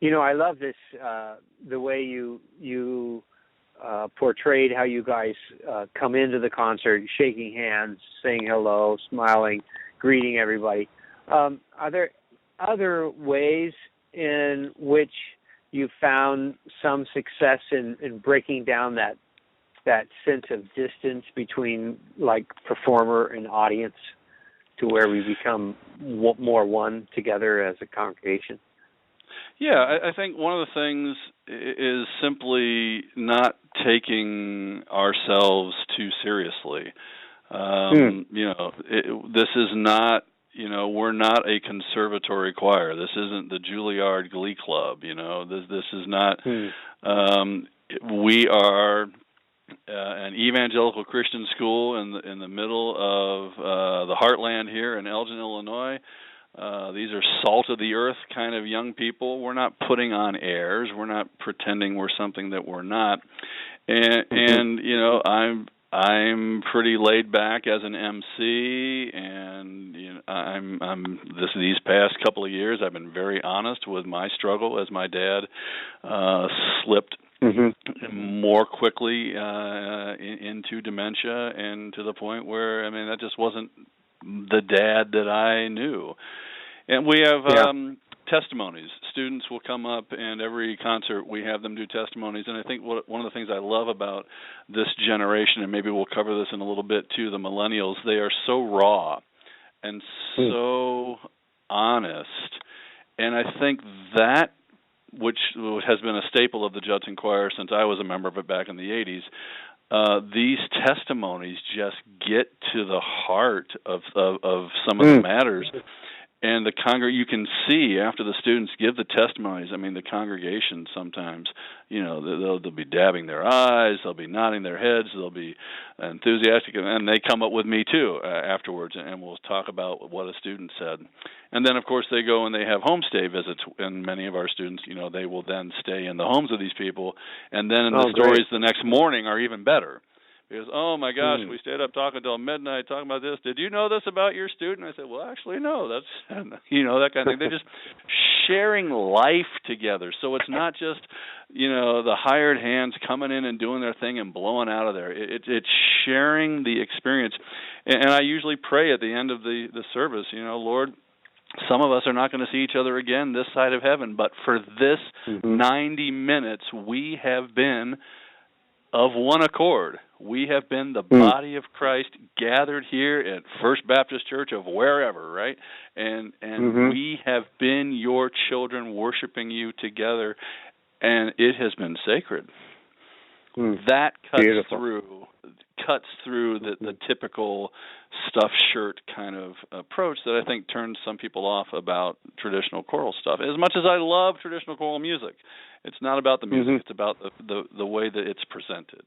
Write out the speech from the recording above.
I love this, the way you portrayed how you guys come into the concert, shaking hands, saying hello, smiling, greeting everybody. Are there other ways in which you found some success in breaking down that sense of distance between like performer and audience to where we become more one together as a congregation? Yeah, I think one of the things is simply not taking ourselves too seriously. This is not, we're not a conservatory choir. This isn't the Juilliard Glee Club. This is not. We are an evangelical Christian school in the middle of the heartland here in Elgin, Illinois. These are salt of the earth kind of young people. We're not putting on airs. We're not pretending we're something that we're not. And I'm pretty laid back as an MC, and these past couple of years I've been very honest with my struggle as my dad slipped more quickly into dementia, and to the point where that just wasn't the dad that I knew. And we have testimonies. Students will come up, and every concert we have them do testimonies. And I think one of the things I love about this generation, and maybe we'll cover this in a little bit too, the millennials, they are so raw and so honest. And I think that, which has been a staple of the Judson Choir since I was a member of it back in the 80s, these testimonies just get to the heart of some of the matters. And you can see after the students give the testimonies, the congregation sometimes, they'll be dabbing their eyes, they'll be nodding their heads, they'll be enthusiastic, and they come up with me too afterwards, and we'll talk about what a student said. And then, of course, they go and they have homestay visits, and many of our students, they will then stay in the homes of these people, and then the stories the next morning are even better. Because, oh my gosh, we stayed up talking until midnight, talking about this. Did you know this about your student? I said, well, actually, no. That's, that kind of thing. They're just sharing life together. So it's not just, the hired hands coming in and doing their thing and blowing out of there. It's sharing the experience. And I usually pray at the end of the service, Lord, some of us are not going to see each other again this side of heaven, but for this 90 minutes, we have been of one accord. We have been the body of Christ gathered here at First Baptist Church of wherever, right? And we have been your children worshiping you together, and it has been sacred. That cuts through the typical stuffed shirt kind of approach that I think turns some people off about traditional choral stuff. As much as I love traditional choral music, it's not about the music, it's about the way that it's presented.